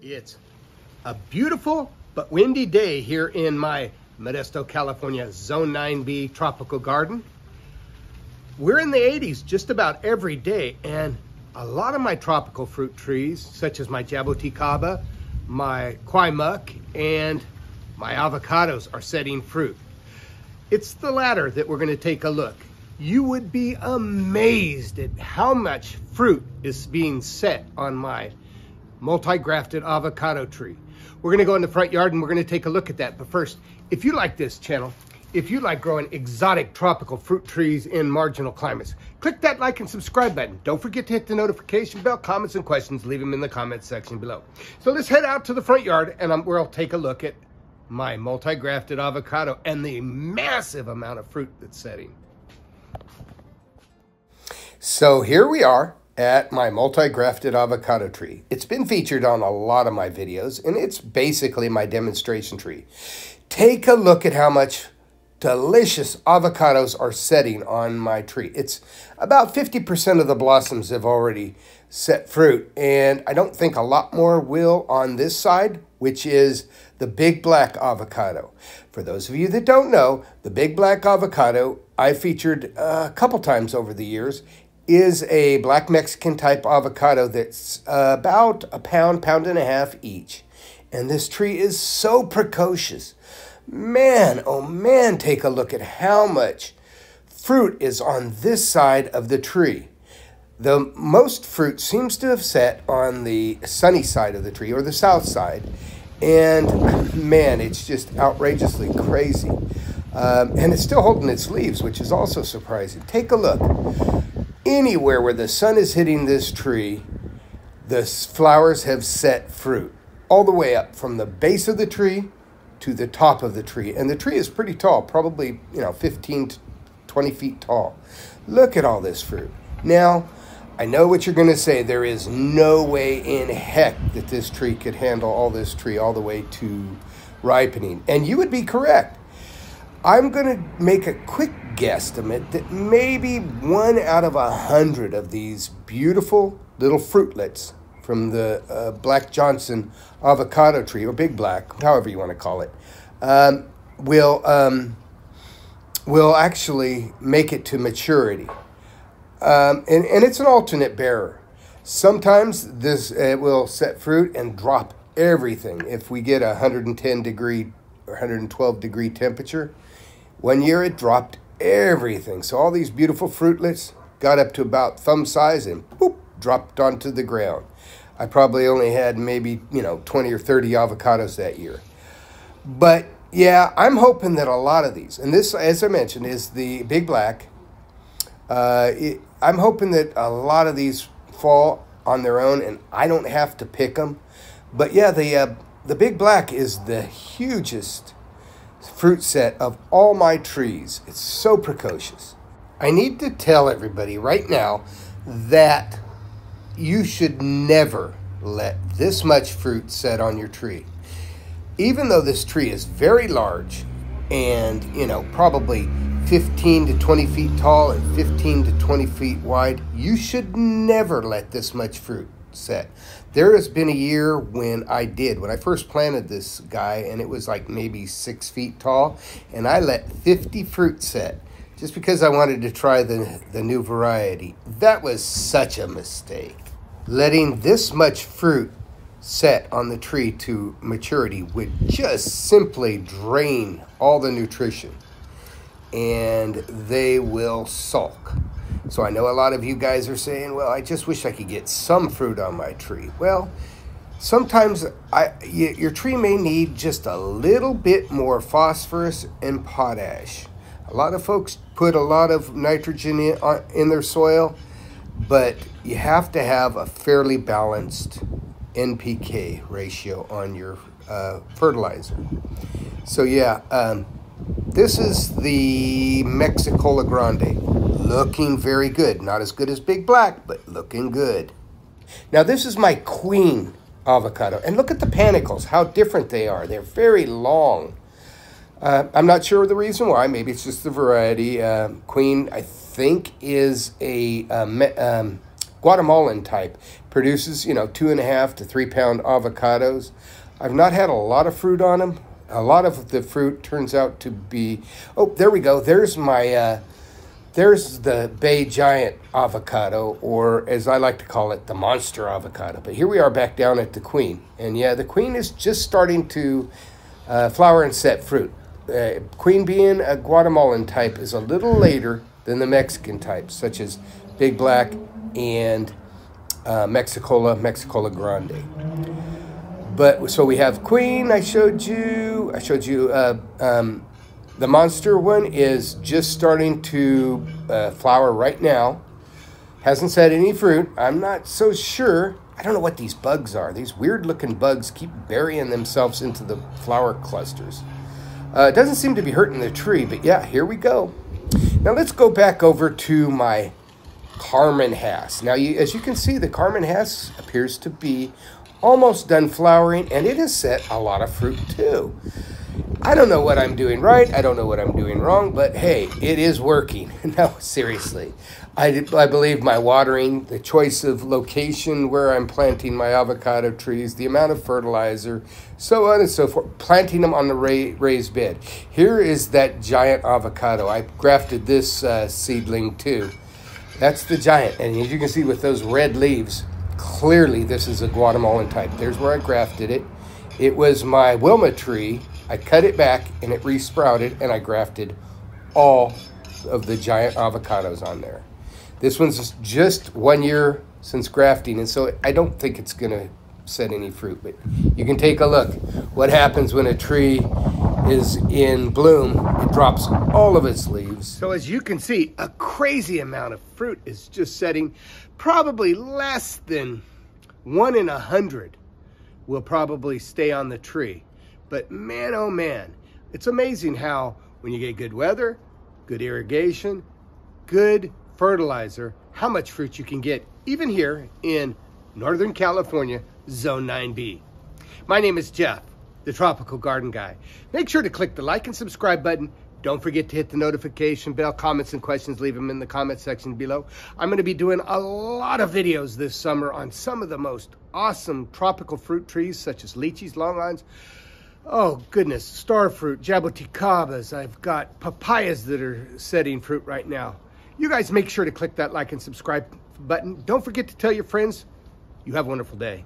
It's a beautiful but windy day here in my Modesto, California Zone 9B tropical garden. We're in the 80s just about every day, and a lot of my tropical fruit trees, such as my jaboticaba, my kwai muck, and my avocados are setting fruit. It's the latter that we're going to take a look. You would be amazed at how much fruit is being set on my multi-grafted avocado tree. We're going to go in the front yard and we're going to take a look at that. But first, if you like this channel, if you like growing exotic tropical fruit trees in marginal climates, click that like and subscribe button. Don't forget to hit the notification bell. Comments and questions, leave them in the comments section below. So let's head out to the front yard and we'll take a look at my multi-grafted avocado and the massive amount of fruit that's setting. So here we are at my multi-grafted avocado tree. It's been featured on a lot of my videos, and it's basically my demonstration tree. Take a look at how much delicious avocados are setting on my tree. It's about 50% of the blossoms have already set fruit, and I don't think a lot more will on this side, which is the big black avocado. For those of you that don't know, the big black avocado I featured a couple times over the years is a black Mexican type avocado that's about a pound, pound and a half each. And this tree is so precocious. Man, oh man, take a look at how much fruit is on this side of the tree. The most fruit seems to have set on the sunny side of the tree, or the south side. And man, it's just outrageously crazy. And it's still holding its leaves, which is also surprising. Take a look. Anywhere where the sun is hitting this tree, the flowers have set fruit all the way up from the base of the tree to the top of the tree. And the tree is pretty tall, probably, 15 to 20 feet tall. Look at all this fruit. Now, I know what you're going to say. There is no way in heck that this tree could handle all this tree all the way to ripening. And you would be correct. I'm going to make a quick guesstimate that maybe 1 out of 100 of these beautiful little fruitlets from the Black Johnson avocado tree, or Big Black, however you want to call it, will actually make it to maturity. And it's an alternate bearer. Sometimes this will set fruit and drop everything. If we get a 110 degree or 112 degree temperature, one year it dropped everything. So all these beautiful fruitlets got up to about thumb size and boop, dropped onto the ground. I probably only had maybe, 20 or 30 avocados that year. But yeah, I'm hoping that a lot of these, and this, as I mentioned, is the Big Black. I'm hoping that a lot of these fall on their own and I don't have to pick them. But yeah, the Big Black is the hugest fruit set of all my trees. It's so precocious. I need to tell everybody right now that you should never let this much fruit set on your tree. Even though this tree is very large and, probably 15 to 20 feet tall and 15 to 20 feet wide, you should never let this much fruit set. There has been a year when I first planted this guy, and it was like maybe 6 feet tall, and I let 50 fruit set just because I wanted to try the new variety. That was such a mistake. Letting this much fruit set on the tree to maturity would just simply drain all the nutrition, and they will sulk. So I know a lot of you guys are saying, well, I just wish I could get some fruit on my tree. Well, sometimes your tree may need just a little bit more phosphorus and potash. A lot of folks put a lot of nitrogen in their soil, but you have to have a fairly balanced NPK ratio on your fertilizer. So yeah, this is the Mexicola Grande. Looking very good. Not as good as Big Black, but looking good. Now this is my Queen avocado. And look at the panicles, how different they are. They're very long. I'm not sure the reason why. Maybe it's just the variety. Queen, I think, is a Guatemalan type. Produces, 2.5 to 3 pound avocados. I've not had a lot of fruit on them. A lot of the fruit turns out to be, oh, there we go. There's the Bay Giant avocado, or as I like to call it, the monster avocado. But here we are back down at the Queen. And yeah, the Queen is just starting to flower and set fruit. Queen being a Guatemalan type is a little later than the Mexican types, such as Big Black and Mexicola Grande. But so we have Queen. I showed you. The monster one is just starting to flower right now. Hasn't set any fruit. I'm not so sure. I don't know what these bugs are. These weird-looking bugs keep burying themselves into the flower clusters. It doesn't seem to be hurting the tree, but yeah, here we go. Now let's go back over to my Carmen Hass. Now, as you can see, the Carmen Hass appears to be almost done flowering, and it has set a lot of fruit too. I don't know what I'm doing right. I don't know what I'm doing wrong, but hey, it is working. No, seriously. I believe my watering, the choice of location where I'm planting my avocado trees, the amount of fertilizer, so on and so forth, planting them on the raised bed. Here is that giant avocado. I grafted this seedling too. That's the giant, and as you can see with those red leaves, clearly this is a Guatemalan type. There's where I grafted it. It was my Wilma tree. I cut it back and it resprouted, and I grafted all of the giant avocados on there. This one's just 1 year since grafting, and so I don't think it's going to set any fruit. But you can take a look. What happens when a tree is in bloom? It drops all of its leaves. So as you can see, a crazy amount of fruit is just setting. Probably less than 1 in 100 will probably stay on the tree. But man, oh man, it's amazing how when you get good weather, good irrigation, good fertilizer, how much fruit you can get, even here in Northern California, Zone 9B. My name is Jeff, the Tropical Garden Guy. Make sure to click the like and subscribe button. Don't forget to hit the notification bell. Comments and questions, leave them in the comment section below. I'm going to be doing a lot of videos this summer on some of the most awesome tropical fruit trees, such as lychees, longhorns, oh goodness, star fruit, jabuticabas. I've got papayas that are setting fruit right now. You guys make sure to click that like and subscribe button. Don't forget to tell your friends. You have a wonderful day.